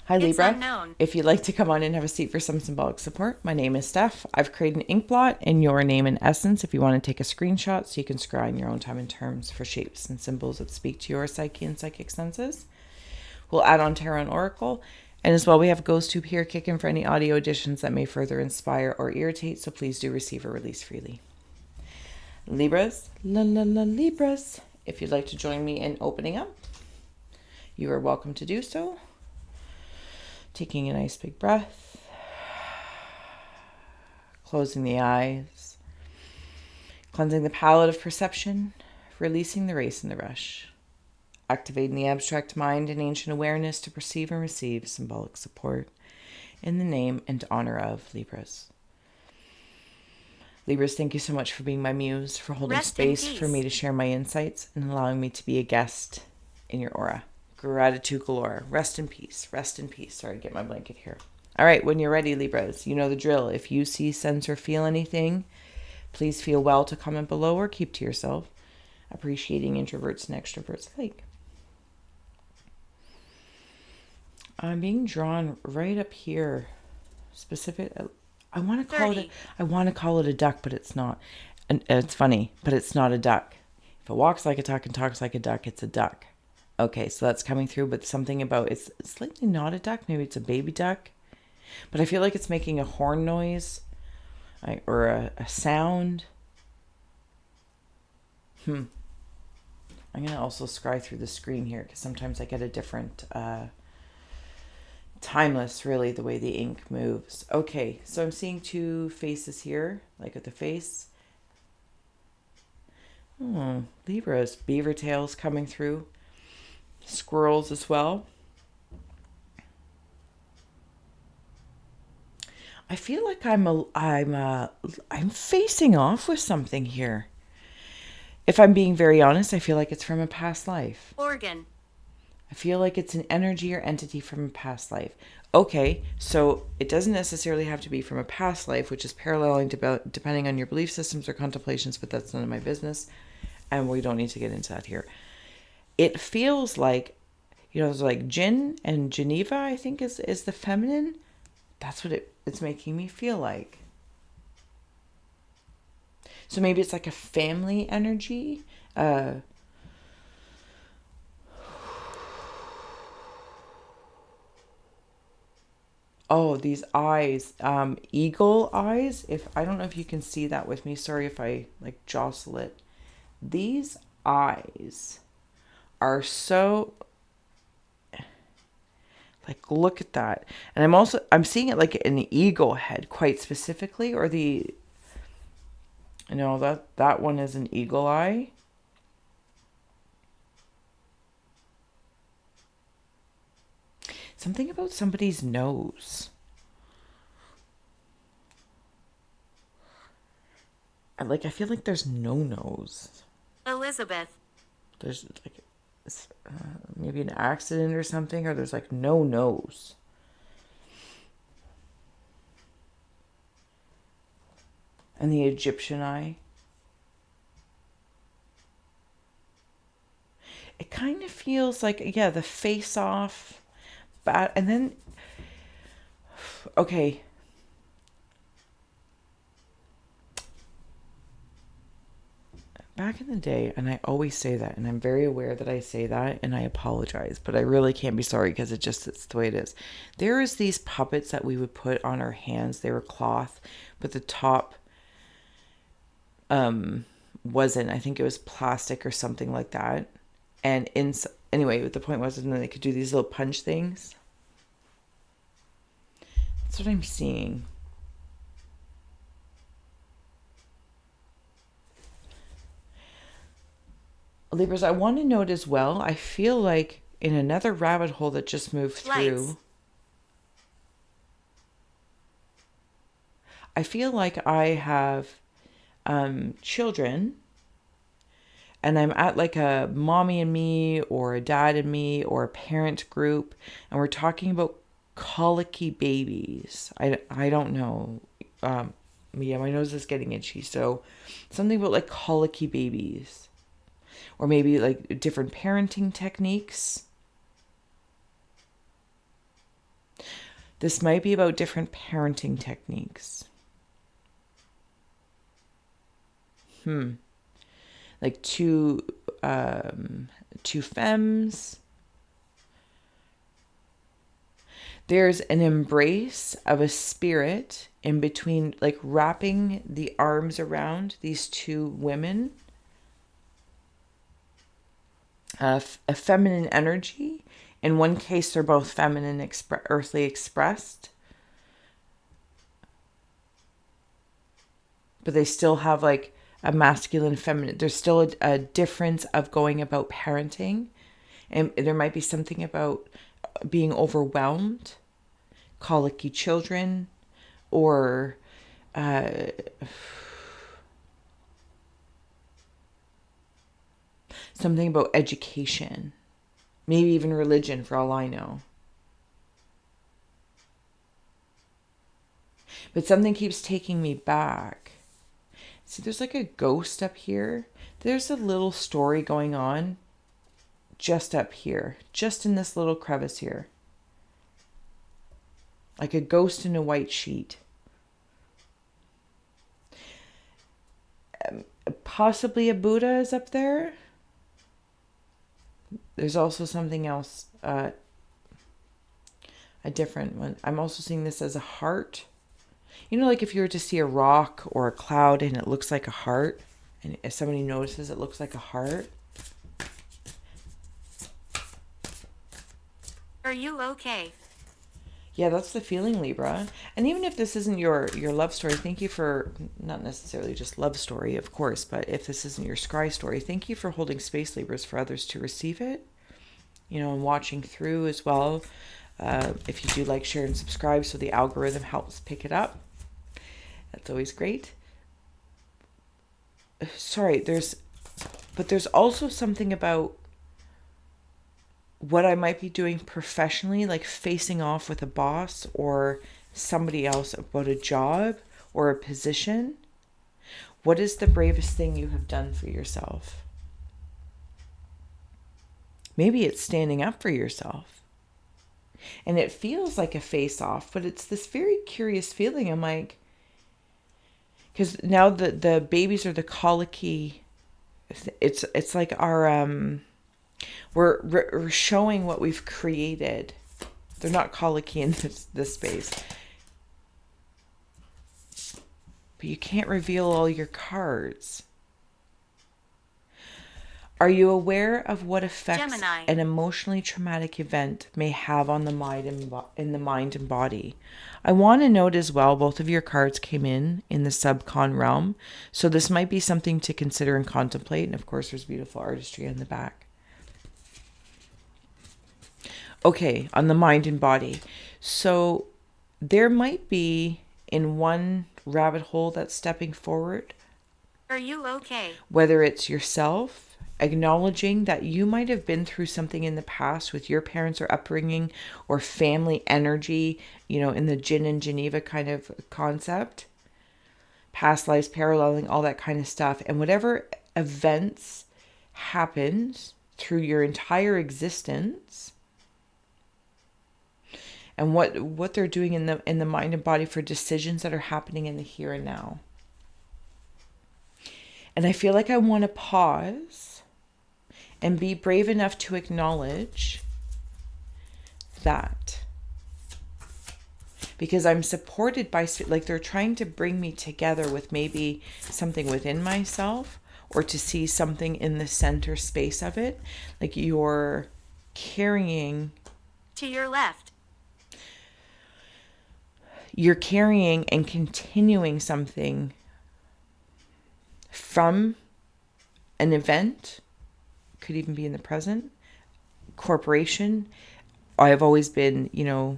Hi, It's Libra. unknown. If you'd like to come on and have a seat for some symbolic support, my name is Steph. I've created an ink blot in your name and essence if you want to take a screenshot so you can scry in your own time and terms for shapes and symbols that speak to your psyche and psychic senses. We'll add on tarot and oracle. And as well, we have a ghost tube here kicking for any audio additions that may further inspire or irritate, so please do receive or release freely. Libras, Libras. If you'd like to join me in opening up, you are welcome to do so. Taking a nice big breath, closing the eyes, cleansing the palette of perception, releasing the race and the rush, activating the abstract mind and ancient awareness to perceive and receive symbolic support in the name and honor of Libras. Libras, thank you so much for being my muse, for holding Rest in space for me peace. to share my insights and allowing me to be a guest in your aura. Gratitude galore. Rest in peace. Rest in peace. Sorry to get my blanket here. All right, when you're ready, Libras, you know the drill. If you see, sense, or feel anything, please feel well to comment below or keep to yourself. Appreciating introverts and extroverts alike. I'm being drawn right up here. Specific. I want to call it. 30. I want to call it a duck, but it's not. And it's funny, but it's not a duck. If it walks like a duck and talks like a duck, it's a duck. Okay, so that's coming through, but something about it's slightly not a duck. Maybe it's a baby duck, but I feel like it's making a horn noise, or a sound. I'm gonna also scry through the screen here because sometimes I get a different, timeless, really, the way the ink moves. Okay, so I'm seeing two faces here, like at the face. Oh, Libras, beaver tails coming through. Squirrels as well. I feel like I'm facing off with something here. If I'm being very honest, I feel like it's from a past life. Organ. I feel like it's an energy or entity from a past life. Okay, so it doesn't necessarily have to be from a past life, which is paralleling depending on your belief systems or contemplations, but that's none of my business, and we don't need to get into that here. It feels like, there's like Jin and Geneva, I think is the feminine. That's what it's making me feel like. So maybe it's like a family energy. Oh, these eyes, eagle eyes. If I don't know if you can see that with me. Sorry if I like jostle it. These eyes are so, like, look at that. And I'm seeing it like an eagle head quite specifically, or that one is an eagle eye. Something about somebody's nose. I feel like there's no nose. Elizabeth. There's like maybe an accident or something, or there's like no nose. And the Egyptian eye. It kind of feels like, yeah, the face off, bad, and then okay. Back in the day, and I always say that, and I'm very aware that I say that, and I apologize, but I really can't be sorry because it's the way it is. There is these puppets that we would put on our hands. They were cloth, but the top wasn't. I think it was plastic or something like that. And anyway, the point was, and then they could do these little punch things. That's what I'm seeing. Libras, I want to note as well, I feel like in another rabbit hole that just moved Lights. through, I feel like I have children, and I'm at like a mommy and me or a dad and me or a parent group, and we're talking about colicky babies. I don't know. Yeah, my nose is getting itchy. So something about like colicky babies, or maybe like different parenting techniques. This might be about different parenting techniques. Like two femmes. There's an embrace of a spirit in between, like wrapping the arms around these two women. A feminine energy. In one case, they're both feminine, earthly expressed. But they still have like a masculine, feminine. There's still a difference of going about parenting. And there might be something about being overwhelmed, colicky children, or something about education, maybe even religion, for all I know. But something keeps taking me back. See, there's like a ghost up here. There's a little story going on just up here, just in this little crevice here. Like a ghost in a white sheet. Possibly a Buddha is up there. There's also something else, a different one. I'm also seeing this as a heart. You know, like if you were to see a rock or a cloud and it looks like a heart, and if somebody notices it looks like a heart. Are you okay? Yeah, that's the feeling, Libra. And even if this isn't your love story, thank you for, not necessarily just love story, of course, but if this isn't your scry story, thank you for holding space, Libras, for others to receive it. You know, and watching through as well. If you do like, share, and subscribe so the algorithm helps pick it up. That's always great. Sorry, there's also something about what I might be doing professionally, like facing off with a boss or somebody else about a job or a position. What is the bravest thing you have done for yourself? Maybe it's standing up for yourself. And it feels like a face-off, but it's this very curious feeling. I'm like, because now the babies are the colicky. It's like our we're showing what we've created. They're not colicky in this space, but you can't reveal all your cards. Are you aware of what effects Gemini. an emotionally traumatic event may have on the mind and body? I want to note as well, both of your cards came in the subcon realm, so this might be something to consider and contemplate. And of course, there's beautiful artistry on the back. Okay, on the mind and body. So there might be in one rabbit hole that's stepping forward. Are you okay? Whether it's yourself, acknowledging that you might have been through something in the past with your parents or upbringing or family energy, you know, in the Jinn and Geneva kind of concept, past lives, paralleling, all that kind of stuff. And whatever events happened through your entire existence, and what they're doing in the mind and body for decisions that are happening in the here and now. And I feel like I want to pause and be brave enough to acknowledge that. Because I'm supported by, like, they're trying to bring me together with maybe something within myself, or to see something in the center space of it. Like you're carrying. To your left. You're carrying and continuing something from an event, could even be in the present, corporation. I've always been, you know,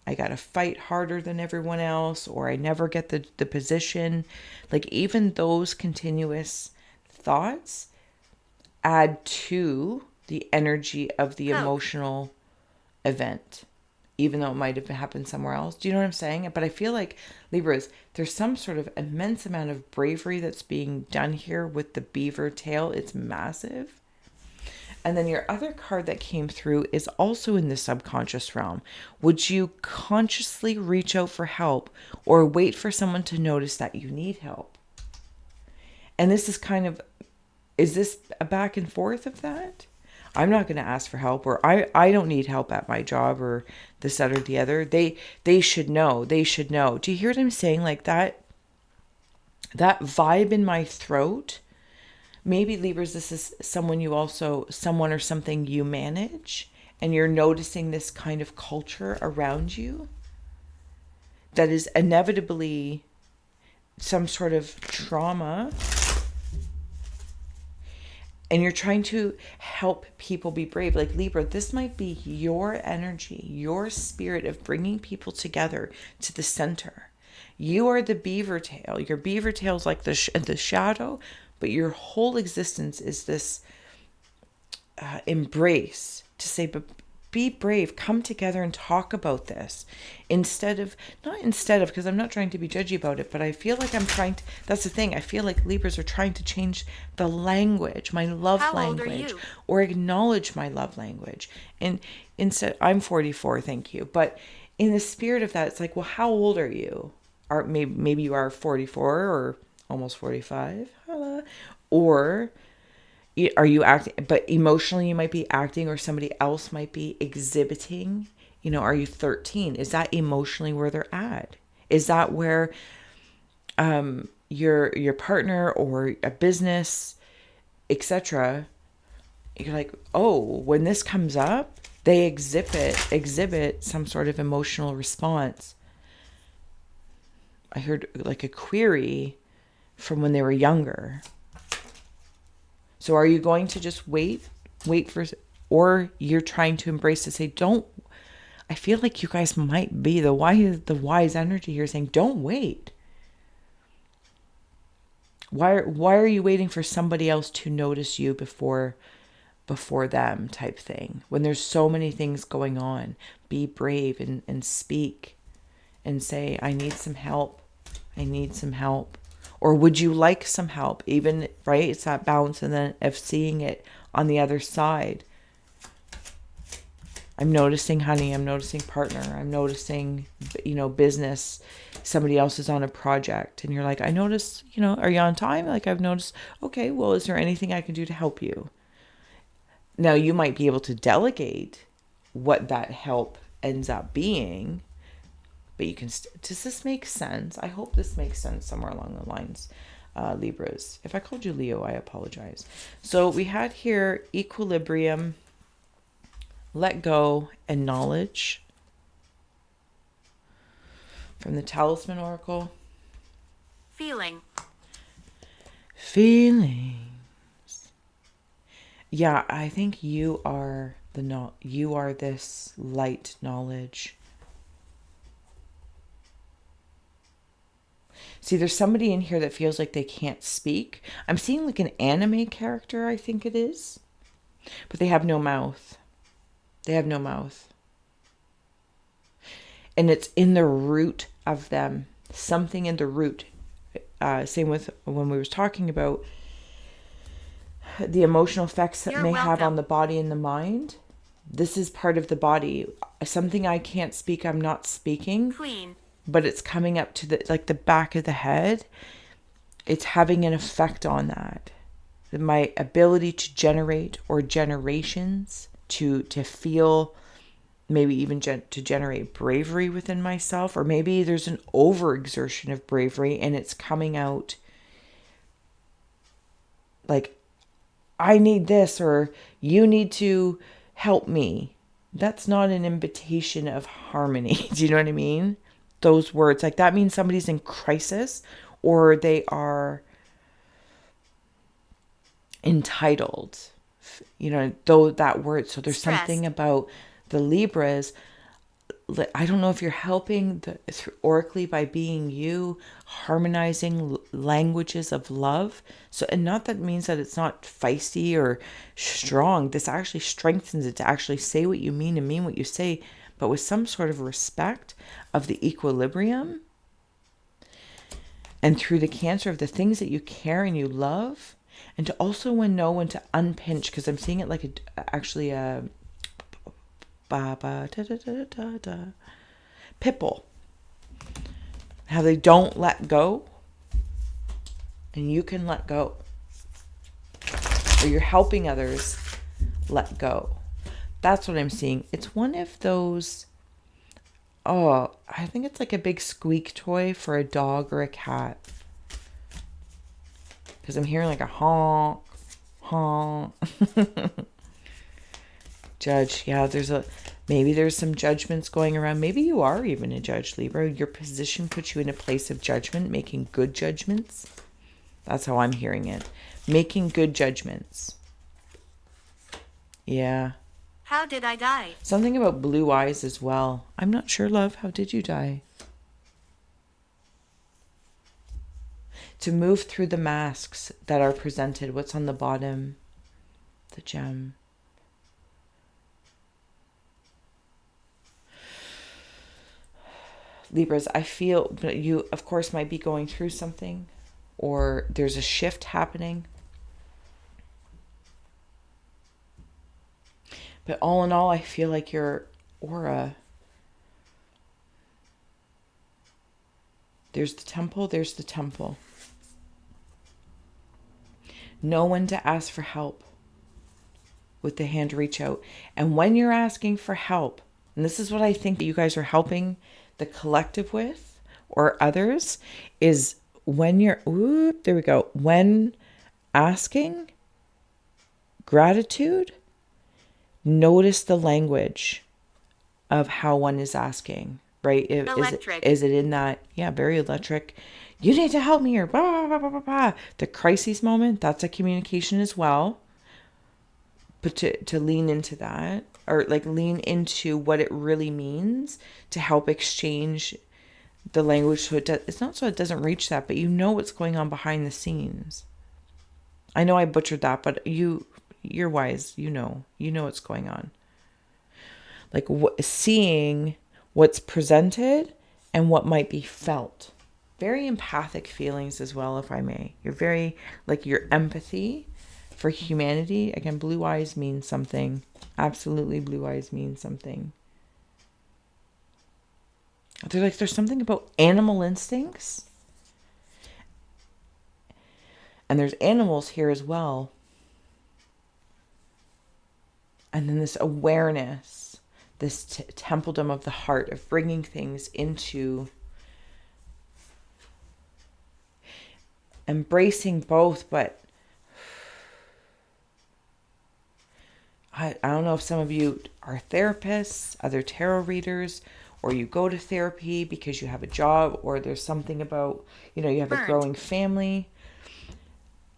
I got to fight harder than everyone else, or I never get the position. Like even those continuous thoughts add to the energy of the emotional event, even though it might have happened somewhere else. Do you know what I'm saying? But I feel like, Libras, there's some sort of immense amount of bravery that's being done here with the beaver tail. It's massive. And then your other card that came through is also in the subconscious realm. Would you consciously reach out for help or wait for someone to notice that you need help? And this is kind of, is this a back and forth of that? I'm not going to ask for help, or I don't need help at my job, or this, that, or the other. They should know. They should know. Do you hear what I'm saying? Like that vibe in my throat. Maybe Libras, this is someone or something you manage, and you're noticing this kind of culture around you that is inevitably some sort of trauma. And you're trying to help people be brave. Like Libra, this might be your energy, your spirit of bringing people together to the center. You are the beaver tail. Your beaver tail is like the shadow, but your whole existence is this embrace to say, but be brave, come together and talk about this. Because I'm not trying to be judgy about it, but I feel like that's the thing. I feel like Libras are trying to change the language, my love language, or acknowledge my love language. And instead, I'm 44, thank you. But in the spirit of that, it's like, well, how old are you? Maybe you are 44 or almost 45. Or are you acting, but emotionally you might be acting, or somebody else might be exhibiting. Are you 13? Is that emotionally where they're at? Is that where your partner or a business, etc., you're like, oh, when this comes up, they exhibit some sort of emotional response. I heard like a query from when they were younger. So are you going to just wait for, or you're trying to embrace to say, don't, I feel like you guys might be the wise energy here saying, don't wait. Why are you waiting for somebody else to notice you before them type thing? When there's so many things going on, be brave and speak and say, I need some help. I need some help. Or would you like some help? Even, right? It's that balance, and then of seeing it on the other side. I'm noticing honey, I'm noticing partner, I'm noticing, business. Somebody else is on a project and you're like, I notice, are you on time? Like I've noticed, okay, well, is there anything I can do to help you? Now you might be able to delegate what that help ends up being, but you can, does this make sense? I hope this makes sense somewhere along the lines, Libras. If I called you Leo, I apologize. So we had here equilibrium, let go, and knowledge from the Talisman Oracle. Feelings. Yeah, I think you are this light knowledge. See, there's somebody in here that feels like they can't speak. I'm seeing like an anime character, I think it is. But they have no mouth. And it's in the root of them. Something in the root. Same with when we were talking about the emotional effects that may have on the body and the mind. This is part of the body. Something I can't speak, I'm not speaking. Queen. But it's coming up to the back of the head. It's having an effect on that. My ability to generate, or generations, to feel, maybe even to generate bravery within myself, or maybe there's an overexertion of bravery and it's coming out like, I need this, or you need to help me. That's not an invitation of harmony. Do you know what I mean? Those words, like that means somebody's in crisis, or they are entitled, though that word. So there's something about the Libras. I don't know if you're helping oracally by being you, harmonizing languages of love. So, and not that means that it's not feisty or strong. This actually strengthens it to actually say what you mean and mean what you say, but with some sort of respect of the equilibrium. And through the Cancer of the things that you care and you love, And to also know when to unpinch, because I'm seeing it like actually a ba ba da da da da da pipple. How they don't let go, and you can let go, or you're helping others let go. That's what I'm seeing. It's one of those, oh, I think it's like a big squeak toy for a dog or a cat. Because I'm hearing like a honk, honk. Judge, yeah, maybe there's some judgments going around. Maybe you are even a judge, Libra. Your position puts you in a place of judgment, making good judgments. That's how I'm hearing it. Making good judgments. Yeah. How did I die? Something about blue eyes as well. I'm not sure, love. How did you die? To move through the masks that are presented. What's on the bottom? The gem. Libras, I feel you, of course, might be going through something, or there's a shift happening. But all in all, I feel like your aura. There's the temple, there's the temple. Know when to ask for help with the hand reach out. And when you're asking for help, and this is what I think that you guys are helping the collective with, or others, is when you're, there we go. When asking gratitude, notice the language of how one is asking, right? Is it in that, yeah, very electric, you need to help me, or blah, blah, blah, blah, blah. The crisis moment, that's a communication as well. But to lean into that, or like lean into what it really means to help exchange the language, so it's not so it doesn't reach that, but you know what's going on behind the scenes. I know I butchered that, but you're wise. You know what's going on. Like seeing what's presented and what might be felt. Very empathic feelings as well, if I may. You're very, like, your empathy for humanity. Again, blue eyes means something. Absolutely, blue eyes mean something. There's something about animal instincts. And there's animals here as well. And then this awareness, this templedom of the heart, of bringing things into embracing both. But I don't know if some of you are therapists, other tarot readers, or you go to therapy because you have a job, or there's something about, you have a growing family.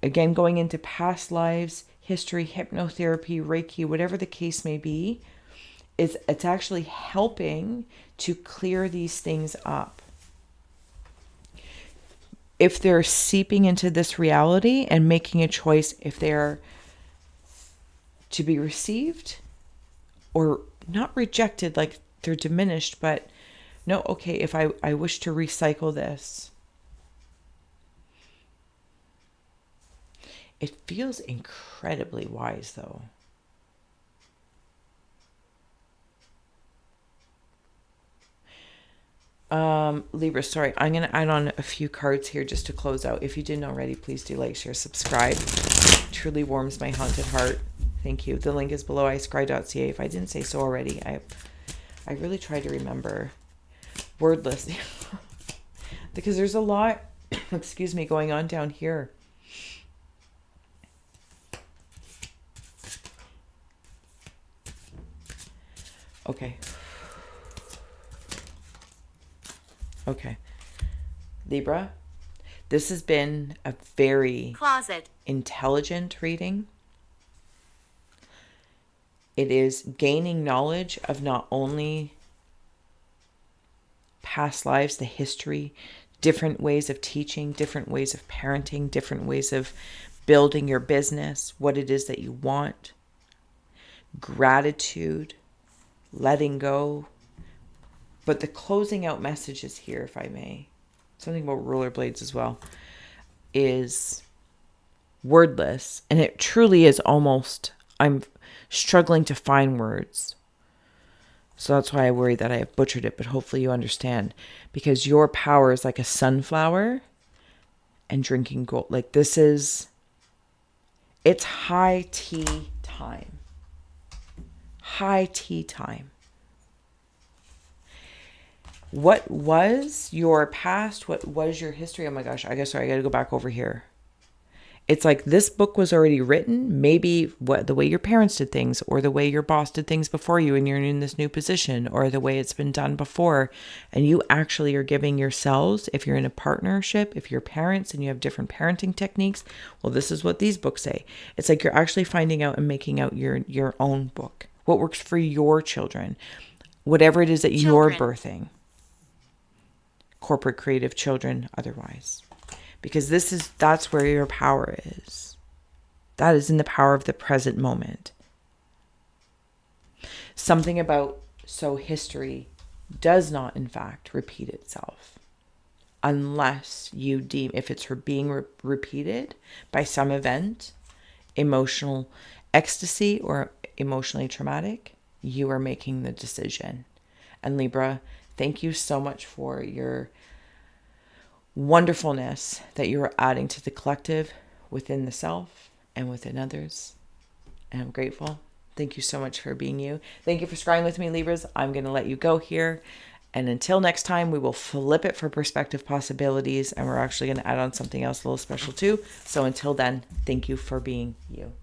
Again, going into past lives, history, hypnotherapy, Reiki, whatever the case may be, it's actually helping to clear these things up. If they're seeping into this reality and making a choice, if they're to be received or not rejected, like they're diminished, but no, okay, if I wish to recycle this. It feels incredibly wise, though. Libra, sorry, I'm going to add on a few cards here just to close out. If you didn't already, please do like, share, subscribe. It truly warms my haunted heart. Thank you. The link is below, iScry.ca. If I didn't say so already, I really try to remember. Wordless. Because there's a lot, excuse me, going on down here. Okay. Libra, this has been a very intelligent reading. It is gaining knowledge of not only past lives, the history, different ways of teaching, different ways of parenting, different ways of building your business, what it is that you want, gratitude, letting go. But the closing out message is here, if I may. Something about rollerblades as well. Is wordless. And it truly is almost, I'm struggling to find words. So that's why I worry that I have butchered it, but hopefully you understand. Because your power is like a sunflower and drinking gold. Like this is, it's high tea time. High tea time. What was your past? What was your history? Oh my gosh, I guess sorry, I got to go back over here. It's like this book was already written, maybe what the way your parents did things, or the way your boss did things before you and you're in this new position, or the way it's been done before. And you actually are giving yourselves, if you're in a partnership, if you're parents and you have different parenting techniques, well, this is what these books say. It's like you're actually finding out and making out your own book. What works for your children, whatever it is that you're birthing. Corporate, creative, children, otherwise. Because that's where your power is. That is in the power of the present moment. Something about history does not, in fact, repeat itself. Unless you deem, if it's being repeated by some event, emotional ecstasy or emotionally traumatic, you are making the decision. And Libra, thank you so much for your wonderfulness that you are adding to the collective within the self and within others. And I'm grateful. Thank you so much for being you. Thank you for scrying with me, Libras. I'm going to let you go here. And until next time, we will flip it for perspective possibilities. And we're actually going to add on something else a little special too. So until then, thank you for being you.